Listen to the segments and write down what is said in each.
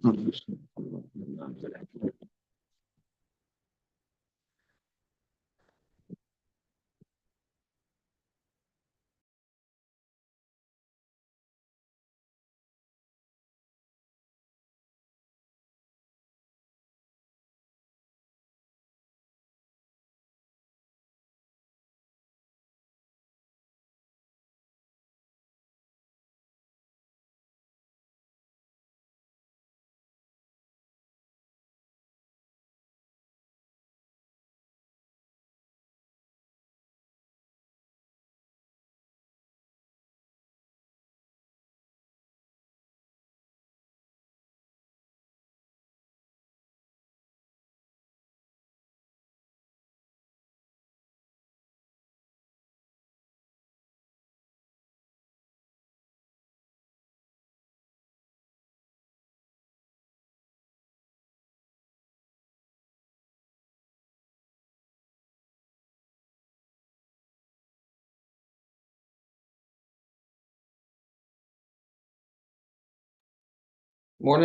Morning,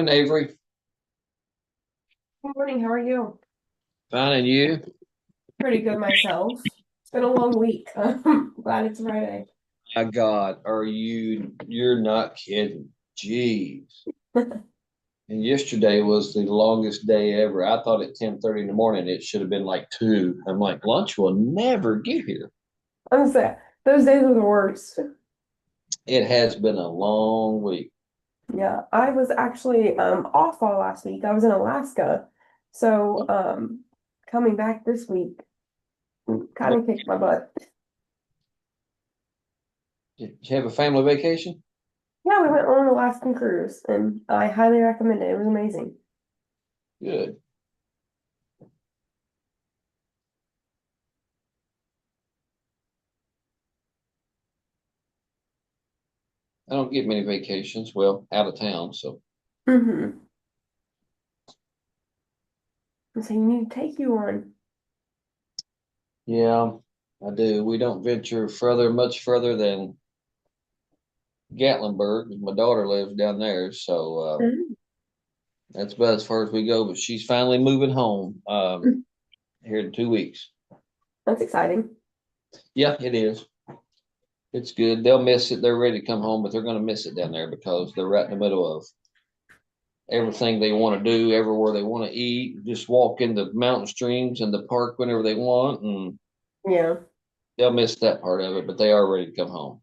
Avery. Good morning. How are you? Fine, and you? Pretty good myself. It's been a long week. Glad it's Friday. My God, are you? You're not kidding. Jeez. And yesterday was the longest day ever. I thought at 10:30 in the morning it should have been like 2. I'm like, lunch will never get here. I'm sad. Those days are the worst. It has been a long week. Yeah, I was actually off all last week. I was in Alaska. So coming back this week kind of kicked my butt. Did you have a family vacation? Yeah, we went on an Alaskan cruise and I highly recommend it. It was amazing. Good. I don't get many vacations. Well, out of town. So, Mm-hmm. So you need to take you on. yeah, I do. We don't venture much further than Gatlinburg. My daughter lives down there. So, Mhm. that's about as far as we go, but she's finally moving home here in 2 weeks. That's exciting. Yeah, it is. It's good. They'll miss it. They're ready to come home, but they're going to miss it down there because they're right in the middle of everything they want to do, everywhere they want to eat, just walk in the mountain streams and the park whenever they want. And Yeah. they'll miss that part of it, but they are ready to come home.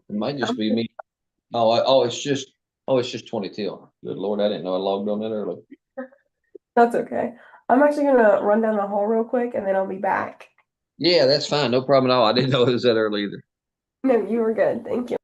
It might just be me. It's just 20 till. Good Lord, I didn't know I logged on that early. That's okay. I'm actually gonna run down the hall real quick and then I'll be back. Yeah, that's fine. No problem at all. I didn't know it was that early either. No, you were good. Thank you.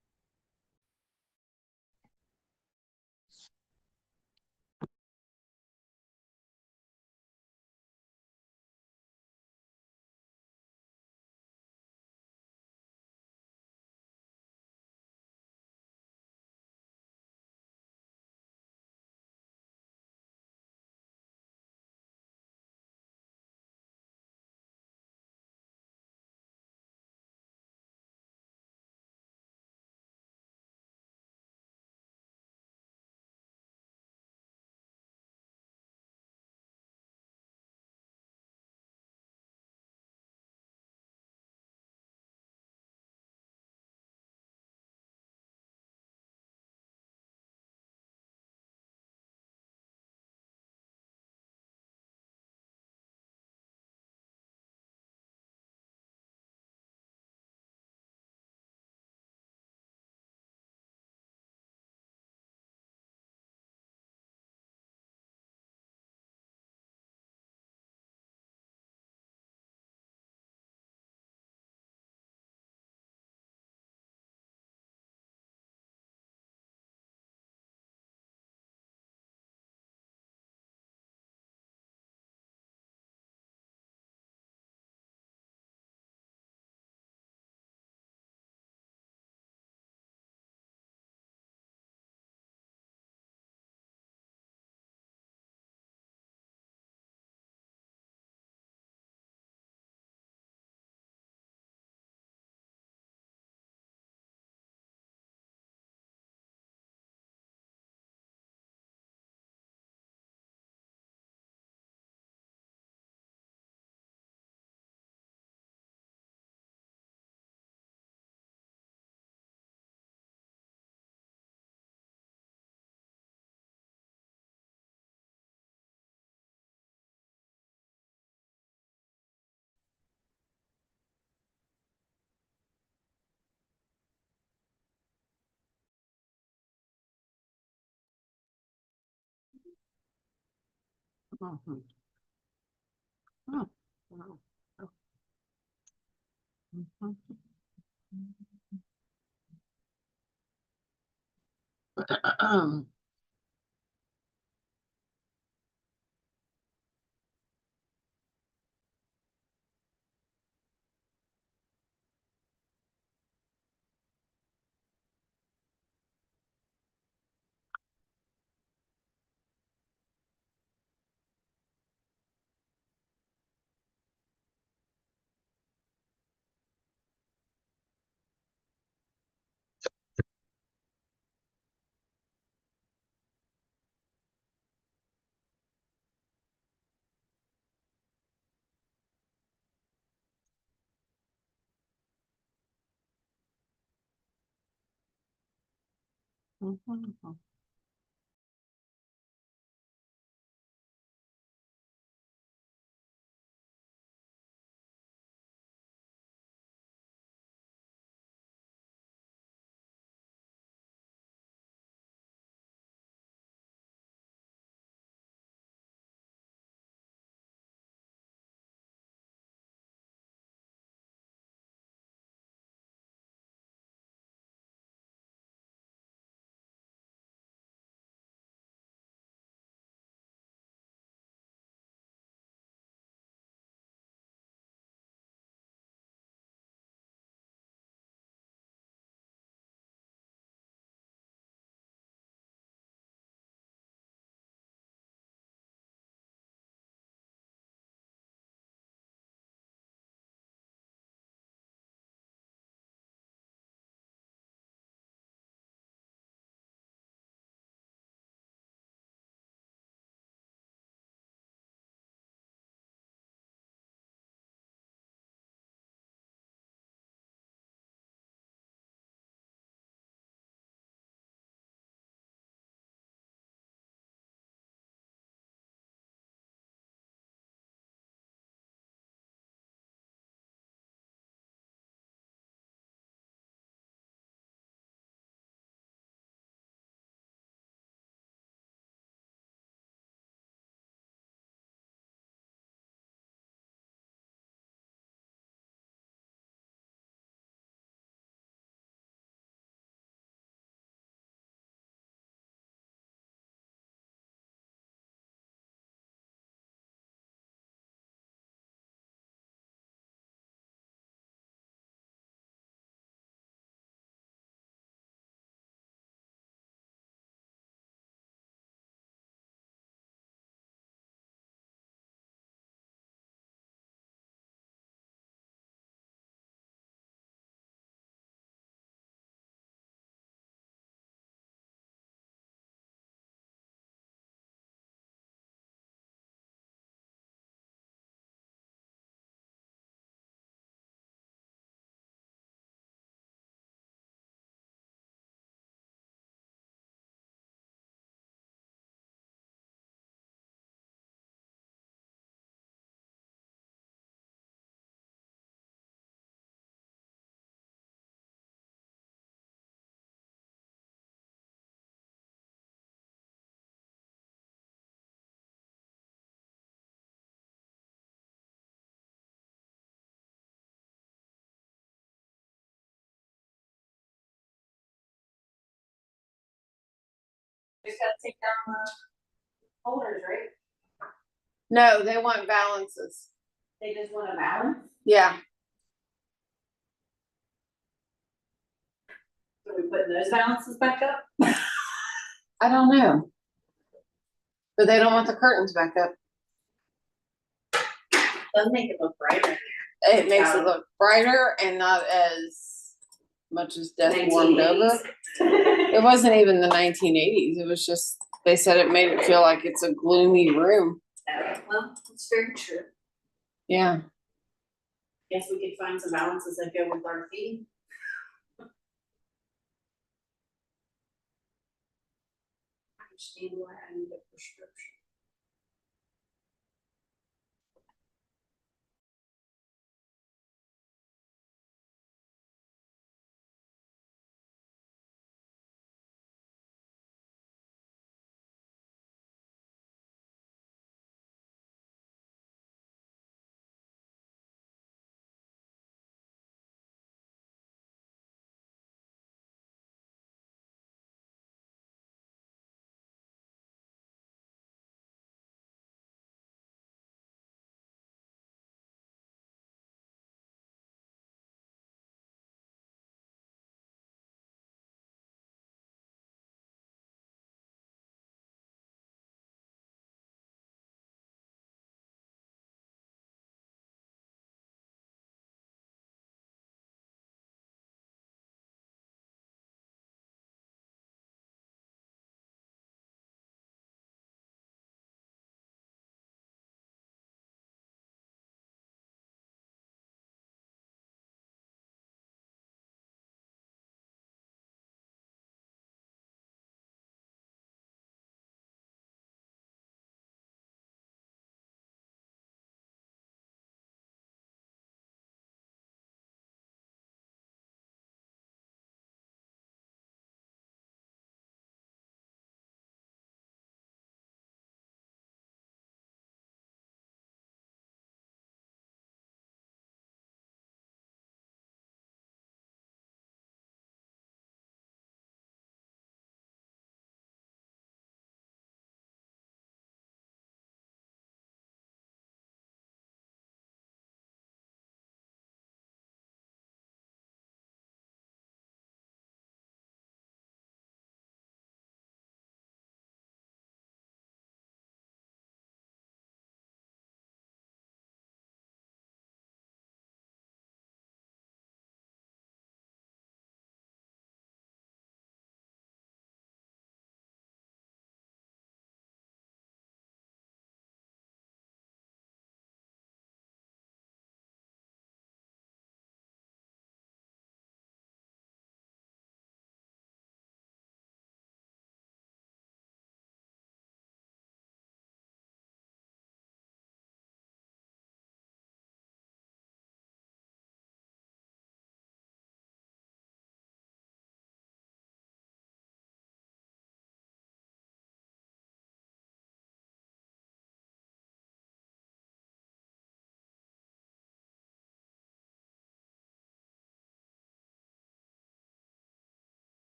Mhm. Oh, wow. Mhm. Mhm. Just gotta take down the holders, right? No, they want balances. They just want a balance. Yeah. So we putting those balances back up? I don't know. But they don't want the curtains back up. Doesn't make it look brighter. It makes it look brighter and not as much as death warmed over. It wasn't even the 1980s. It was just, they said it made it feel like it's a gloomy room. Well, it's very true. Yeah. Guess we could find some balances that go with our theme. I understand why I need a prescription.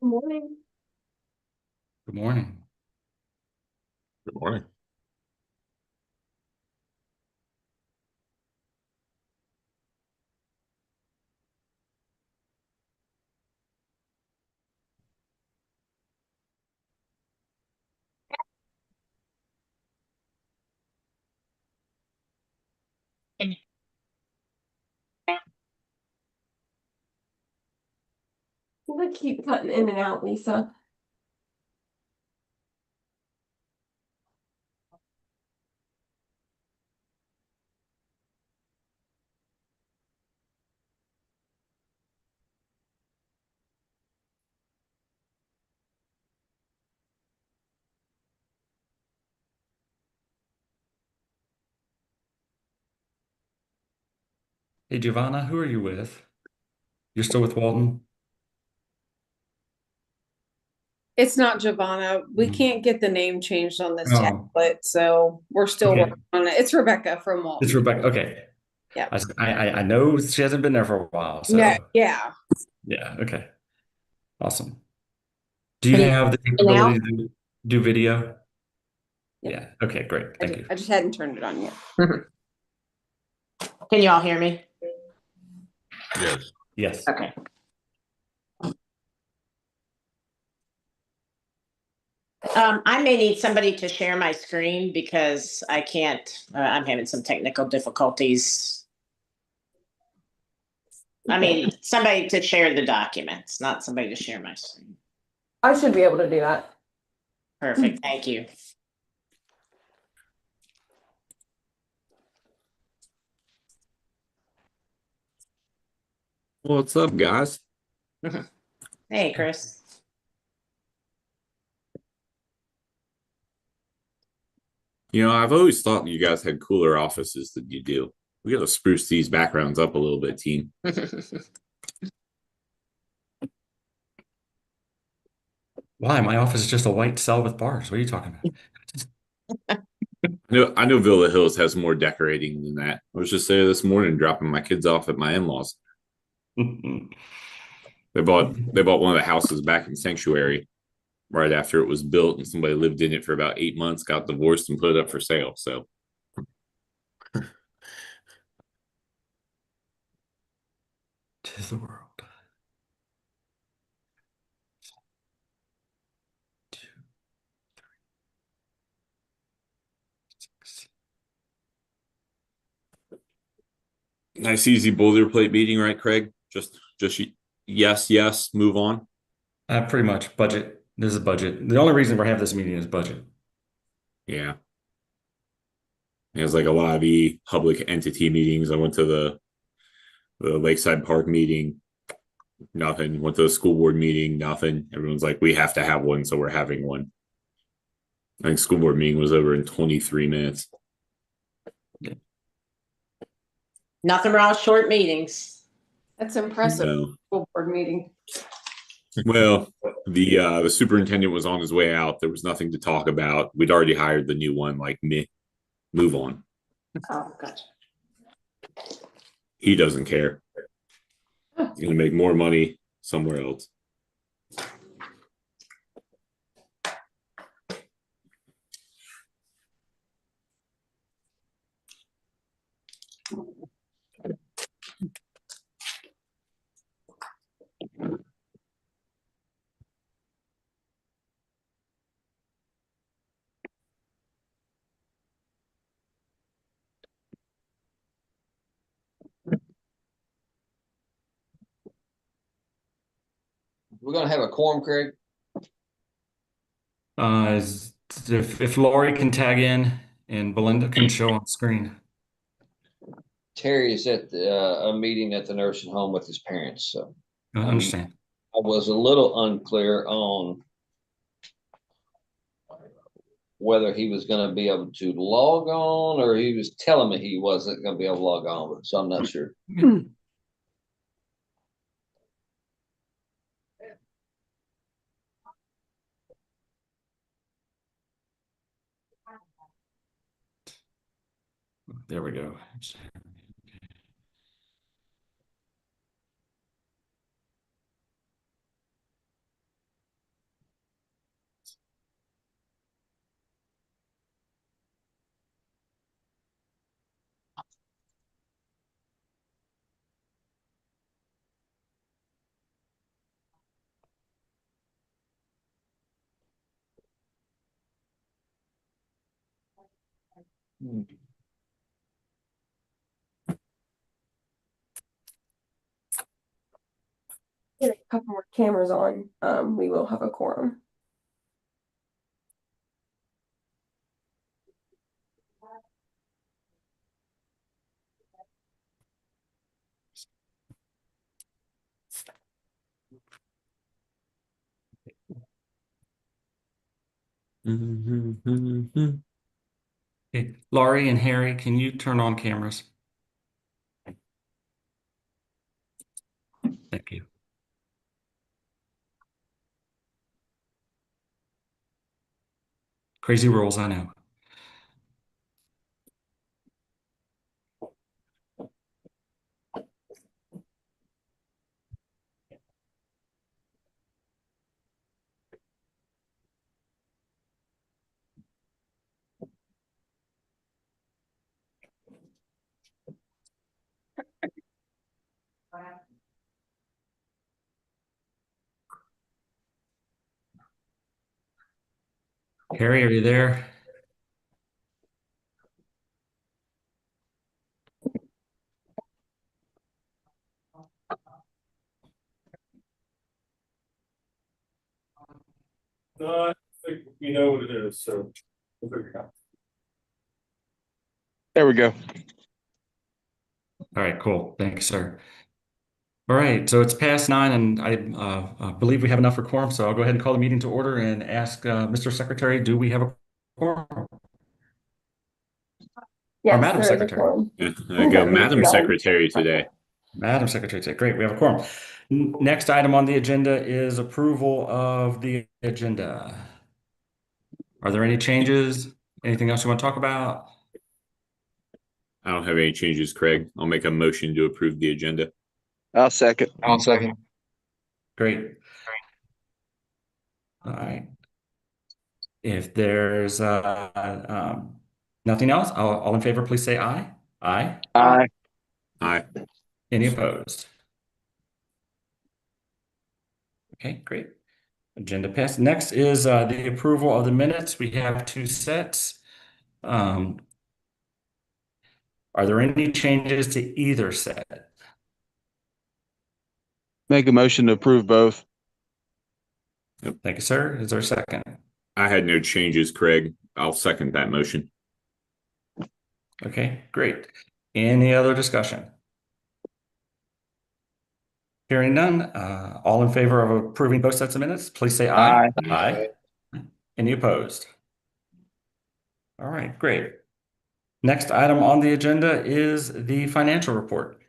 Morning. Good morning. Good morning. They keep cutting in and out, Lisa. Hey, Giovanna, who are you with? You're still with Walton? It's not Giovanna. We Mhm. can't get the name changed on this Oh, tablet, so we're still okay. working on it. It's Rebecca from It's Walton. Rebecca. Okay. Yeah. I know she hasn't been there for a while, No, so yeah. yeah, okay. Awesome. Do you Can you have the hear me now? capability to do video? Yep. Yeah. Okay, great. Thank you. I just hadn't turned it on yet. Can you all hear me? Yes. Yes. Okay. I may need somebody to share my screen because I can't, I'm having some technical difficulties. I mean, somebody to share the documents, not somebody to share my screen. I should be able to do that. Perfect, thank you. What's up, guys? Hey, Chris. I've always thought you guys had cooler offices than you do. We got to spruce these backgrounds up a little bit, team. Why? My office is just a white cell with bars. What are you talking I know Villa Hills has more decorating than that. I was just there this morning dropping my kids off at my in-laws. about? They bought one of the houses back in Sanctuary right after it was built, and somebody lived in it for about 8 months, got divorced, and put it up for sale. So Tis the world. Two, three, 6. Nice, easy boilerplate meeting, right, Craig? Just yes, yes, move on. Pretty much budget. This is budget. The only reason we have this meeting is budget. Yeah. It was like a lot of the public entity meetings. I went to the Lakeside Park meeting, nothing. Went to the school board meeting, nothing. Everyone's like, we have to have one, so we're having one. I think school board meeting was over in 23 minutes. Nothing wrong with short meetings. That's impressive. So, School board meeting. well, the superintendent was on his way out. There was nothing to talk about. We'd already hired the new one, like me. Move on. Oh, gotcha. He doesn't care. He's gonna make more money somewhere else. We're gonna have a quorum, Craig. If Lori can tag in and Belinda can show on screen. Terry is at a meeting at the nursing home with his parents, so I understand. I was a little unclear on whether he was gonna be able to log on, or he was telling me he wasn't gonna be able to log on, so I'm not sure. There we go. Get a couple more cameras on, we will have a quorum. Okay. Laurie and Harry, can you turn on cameras? Thank you. Crazy rules, I know. Harry, are you there? I think we know what it is, so we'll figure it out. There we go. All right, cool. Thanks, sir. All right, so it's past 9, and I believe we have enough for quorum, so I'll go ahead and call the meeting to order and ask Mr. Secretary, do we have a quorum? Yes, Madam there is a Secretary. quorum. I go, Madam Secretary today. Madam Secretary, great, we have a quorum. Next item on the agenda is approval of the agenda. Are there any changes? Anything else you want to talk about? I don't have any changes, Craig. I'll make a motion to approve the agenda. I'll second. Great. All right. If there's nothing else, all in favor, please say aye. Aye. Aye. Aye. Any opposed? Okay, great. Agenda passed. Next is the approval of the minutes. We have 2 sets. Are there any changes to either set? Make a motion to approve both. Thank you, sir. Is there a second? I had no changes, Craig. I'll second that motion. Okay, great. Any other discussion? Hearing none, all in favor of approving both sets of minutes, please say aye. Aye. Any opposed? All right, great. Next item on the agenda is the financial report.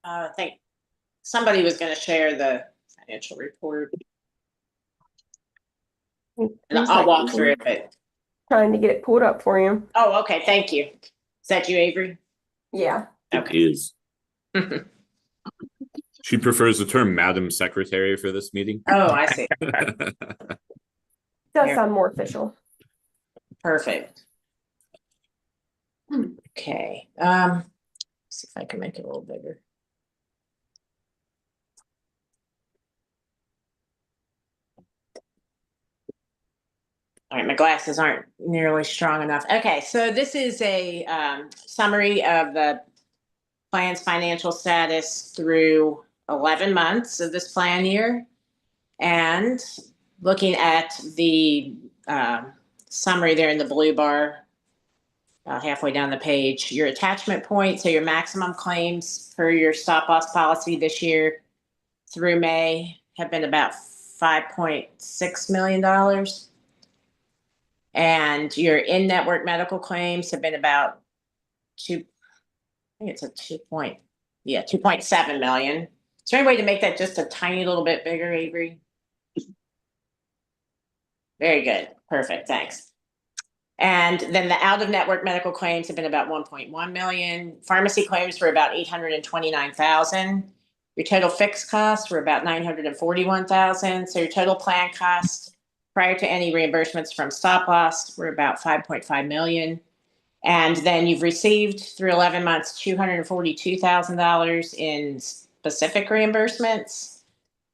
I think somebody was going to share the financial report. And I'll walk through it. Trying to get it pulled up for you. Oh, okay. Thank you. Is that you, Avery? Yeah. It is. She prefers the term Madam Secretary for this meeting. Oh, I see. Does sound more official. Perfect. Okay. See if I can make it a little bigger. All right, my glasses aren't nearly strong enough. Okay, so this is a summary of the plan's financial status through 11 months of this plan year. And looking at the summary there in the blue bar, about halfway down the page, your attachment point, so your maximum claims per your stop loss policy this year through May have been about $5.6 million. And your in-network medical claims have been about I think it's a 2.7 million. Is there any way to make that just a tiny little bit bigger, Avery? Very good. Perfect. Thanks. And then the out-of-network medical claims have been about 1.1 million. Pharmacy claims were about 829,000. Your total fixed costs were about 941,000. So your total plan costs prior to any reimbursements from stop loss were about 5.5 million. And then you've received through 11 months $242,000 in specific reimbursements.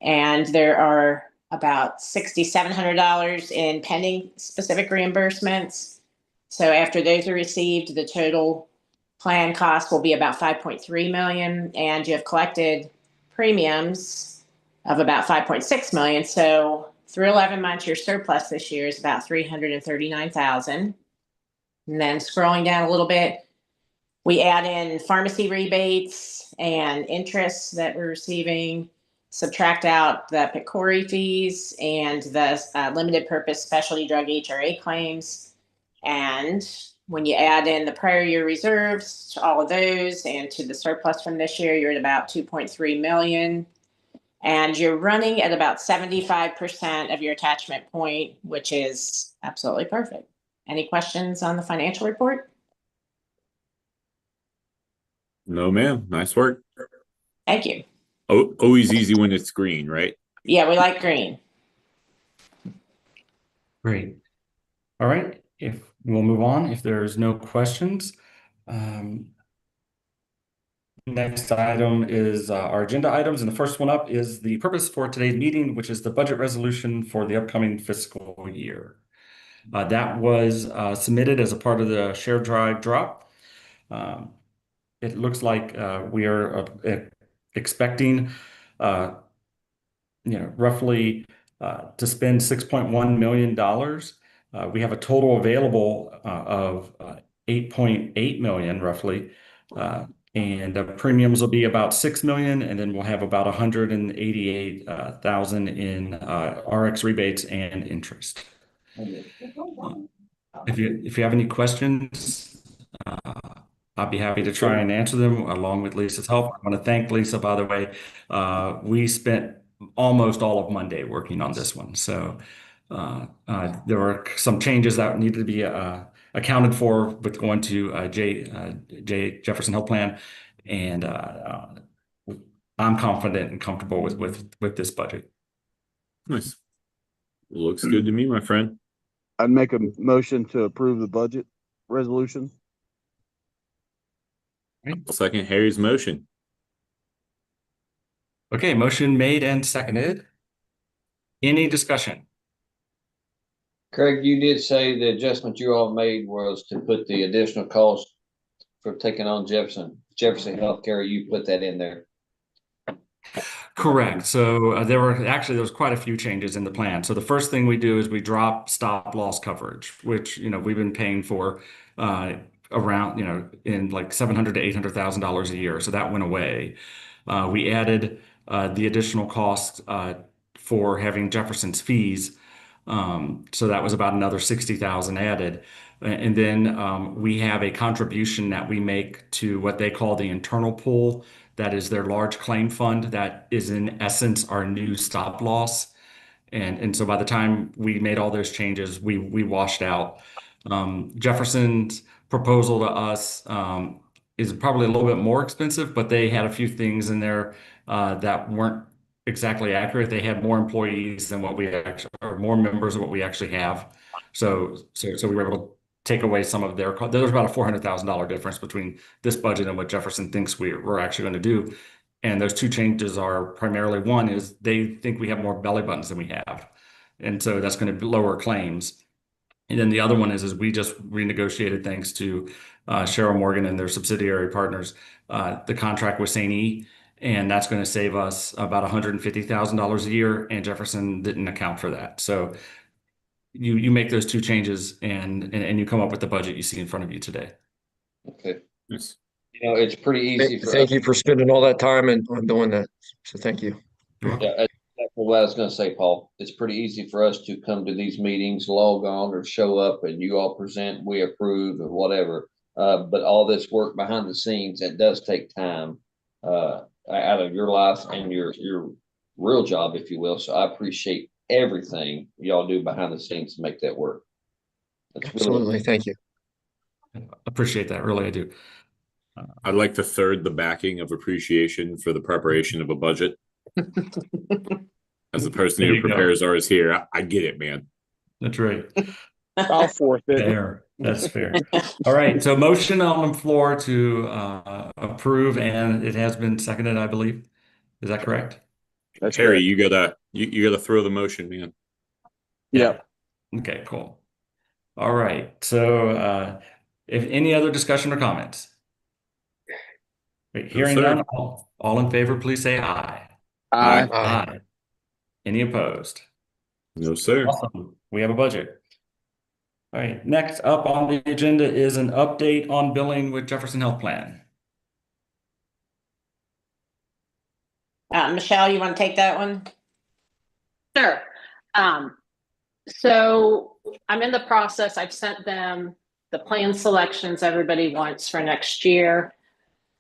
And there are about $6,700 in pending specific reimbursements. So after those are received, the total plan cost will be about 5.3 million, and you have collected premiums of about 5.6 million. So through 11 months, your surplus this year is about 339,000. And then scrolling down a little bit, we add in pharmacy rebates and interests that we're receiving, subtract out the PCORI fees and the limited purpose specialty drug HRA claims. And when you add in the prior year reserves to all of those and to the surplus from this year, you're at about 2.3 million. And you're running at about 75% of your attachment point, which is absolutely perfect. Any questions on the financial report? No, ma'am. Nice work. Thank you. Oh, always easy when it's green, right? Yeah, we like green. Great. All right. If we'll move on, if there's no questions. Next item is our agenda items, and the first one up is the purpose for today's meeting, which is the budget resolution for the upcoming fiscal year. That was submitted as a part of the share drive drop. It looks like we are expecting, roughly to spend $6.1 million. We have a total available of 8.8 million, roughly. And the premiums will be about 6 million, and then we'll have about 188,000 in RX rebates and interest. If you have any questions, I'll be happy to try and answer them along with Lisa's help. I want to thank Lisa, by the way. We spent almost all of Monday working on this one. So there were some changes that needed to be accounted for with going to J Jefferson Health Plan. And I'm confident and comfortable with this budget. Nice. Looks good to me, my friend. I'd make a motion to approve the budget resolution. I'll second Harry's motion. Okay, motion made and seconded. Any discussion? Craig, you did say the adjustment you all made was to put the additional cost for taking on Jefferson Healthcare. You put that in there. Correct. So there was quite a few changes in the plan. So the first thing we do is we drop stop loss coverage, which we've been paying for around in like $700,000 to $800,000 a year. So that went away. We added the additional cost for having Jefferson's fees. So that was about another 60,000 added. And then we have a contribution that we make to what they call the internal pool. That is their large claim fund. That is in essence our new stop loss. And so by the time we made all those changes, we washed out. Jefferson's proposal to us is probably a little bit more expensive, but they had a few things in there that weren't exactly accurate. They had more employees than what we actually, or more members than what we actually have. So we were able to take away some of their cost. There's about a $400,000 difference between this budget and what Jefferson thinks we're actually going to do. And those two changes are primarily, one is they think we have more belly buttons than we have. And so that's going to lower claims. And then the other one is we just renegotiated, thanks to Cheryl Morgan and their subsidiary partners, the contract with St. E. And that's going to save us about $150,000 a year. And Jefferson didn't account for that. So you make those two changes and you come up with the budget you see in front of you today. Okay. Yes. It's pretty easy for Thank us. you for spending all that time and on doing that. So thank you. Yeah, that's what I was going to say, Paul. It's pretty easy for us to come to these meetings, log on or show up, and you all present, we approve, or whatever. But all this work behind the scenes, it does take time out of your life and your real job, if you will. So I appreciate everything y'all do behind the scenes to make that work. That's Absolutely. Thank you. Appreciate that. Really, I do. I'd like to third the backing of appreciation for the preparation of a budget. As the person There who you go. prepares ours here, I get it, man. That's right. I'll fourth it. Fair. That's fair. All right. So motion on the floor to approve, and it has been seconded, I believe. Is that correct? That's Harry, correct. you gotta throw the motion, man. Yep. Okay, cool. All right. So if any other discussion or comments? Wait, hearing sir. none, all in favor, please say aye. Aye. Aye. Any opposed? No, sir. Awesome. We have a budget. All right. Next up on the agenda is an update on billing with Jefferson Health Plan. Michelle, you want to take that one? Sure. So I'm in the process. I've sent them the plan selections everybody wants for next year.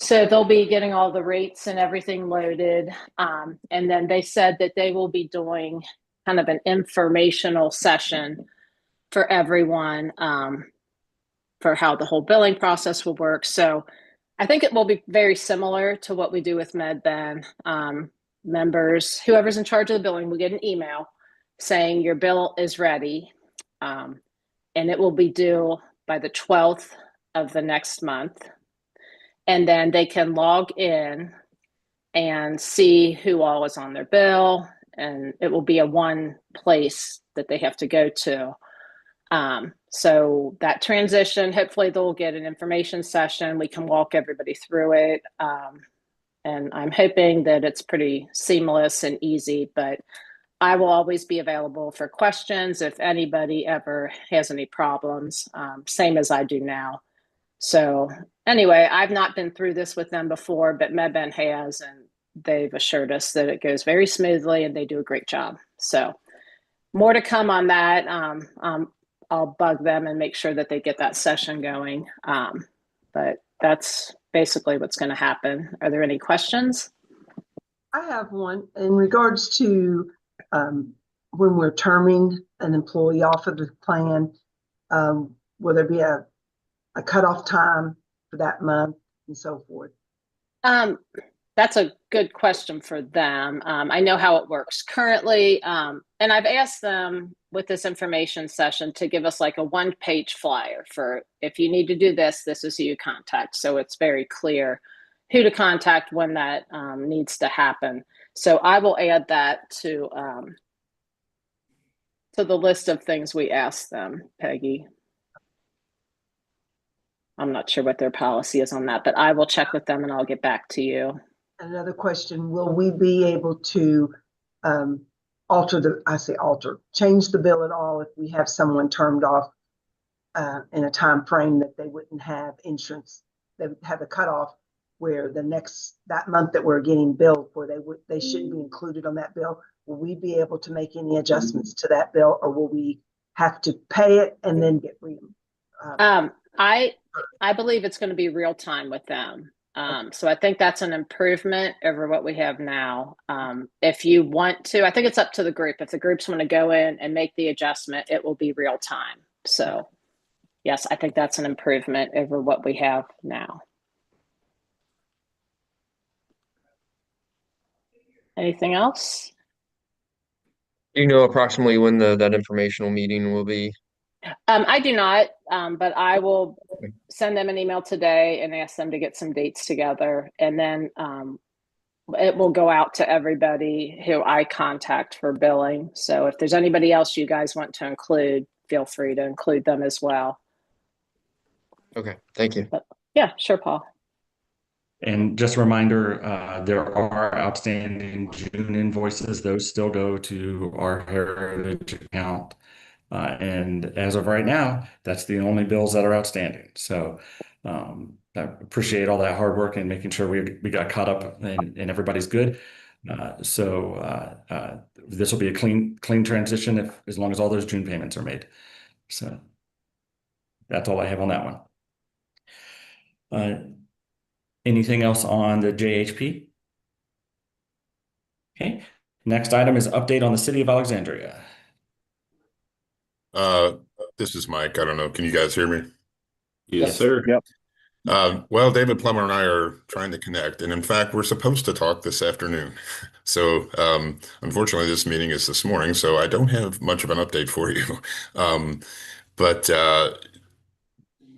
So they'll be getting all the rates and everything loaded. And then they said that they will be doing kind of an informational session for everyone for how the whole billing process will work. So I think it will be very similar to what we do with MedBen. Members, whoever's in charge of the billing, will get an email saying your bill is ready. And it will be due by the 12th of the next month. And then they can log in and see who all is on their bill. And it will be a one place that they have to go to. So that transition, hopefully they'll get an information session. We can walk everybody through it. And I'm hoping that it's pretty seamless and easy, but I will always be available for questions if anybody ever has any problems, same as I do now. So anyway, I've not been through this with them before, but MedBen has, and they've assured us that it goes very smoothly and they do a great job. So more to come on that. I'll bug them and make sure that they get that session going. But that's basically what's going to happen. Are there any questions? I have one in regards to when we're terming an employee off of the plan. Will there be a cutoff time for that month and so forth? That's a good question for them. I know how it works currently. And I've asked them with this information session to give us like a one-page flyer for if you need to do this, this is who you contact. So it's very clear who to contact when that to the list of things we asked them, Peggy. I'm not sure what their policy is on that, but I will check with them and I'll get back to you. Another question, will we be able to change the bill at all if we have someone termed off in a time frame that they wouldn't have insurance? They would have a cutoff where that month that we're getting billed for, they shouldn't be included on that bill. Will we be able to make any adjustments to that bill, or will we have to pay it and then get I believe it's going to be real time with them. So I think that's an improvement over what we have now. If you want to, I think it's up to the group. If the groups want to go in and make the adjustment, it will be real time. So yes, I think that's an improvement over what we have now. Anything else? Do you know approximately when that informational meeting will be? I do not, but I will send them an email today and ask them to get some dates together, and then it will go out to everybody who I contact for billing. So if there's anybody else you guys want to include, feel free to include them as well. Okay, thank you. But, yeah, sure, Paul. And just a reminder, there are outstanding June invoices. Those still go to our Heritage account. And as of right now, that's the only bills that are outstanding. So I appreciate all that hard work and making sure we got caught up and everybody's good. This will be a clean transition as long as all those June payments are made. So that's all I have on that one. Anything else on the JHP? Okay. Next item is update on the City of Alexandria. This is Mike. I don't know. Can you guys hear me? Yes, sir. Yep. Well, David Plummer and I are trying to connect, and in fact, we're supposed to talk this afternoon. So, unfortunately, this meeting is this morning, so I don't have much of an update for you. But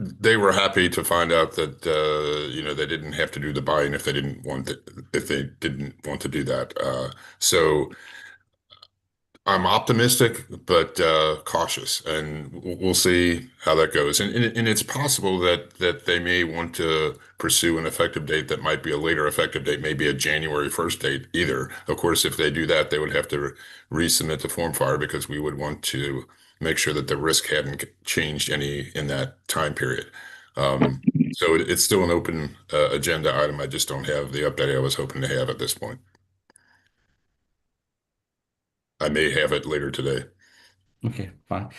they were happy to find out that they didn't have to do the buy-in if they didn't want to do that. So I'm optimistic, but cautious, and we'll see how that goes. And it's possible that they may want to pursue an effective date that might be a later effective date, maybe a January 1st date either. Of course, if they do that, they would have to resubmit the form fire because we would want to make sure that the risk hadn't changed any in that time period. So it's still an open agenda item. I just don't have the update I was hoping to have at this point. I may have it later today. Okay, fine.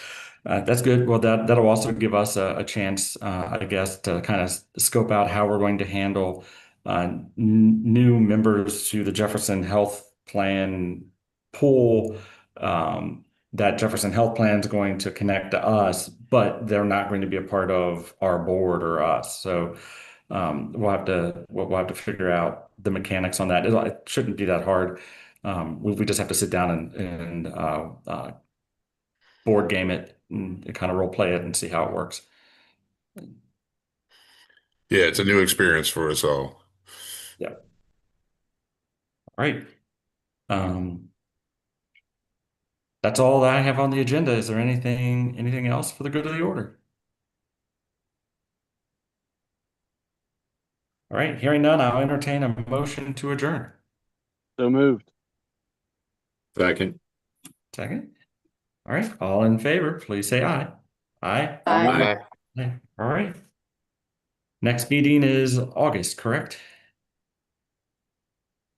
That's good. Well, that'll also give us a chance, I guess, to kind of scope out how we're going to handle new members to the Jefferson Health Plan pool. That Jefferson Health Plan is going to connect to us, but they're not going to be a part of our board or us. So we'll have to figure out the mechanics on that. It shouldn't be that hard. We just have to sit down and board game it and kind of role play it and see how it works. Yeah, it's a new experience for us all. Yeah. All right. That's all that I have on the agenda. Is there anything else for the good of the order? All right, hearing none, I'll entertain a motion to adjourn. So moved. Second. Second. All right, all in favor, please say aye. Aye. Aye. Aye. All right. Next meeting is August, correct?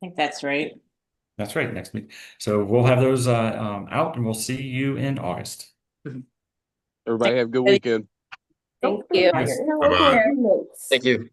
I think that's right. That's right, next meeting. So we'll have those out and we'll see you in August. Everybody have a good weekend. Don't you. forget your Bye-bye. local agreements. Thank you.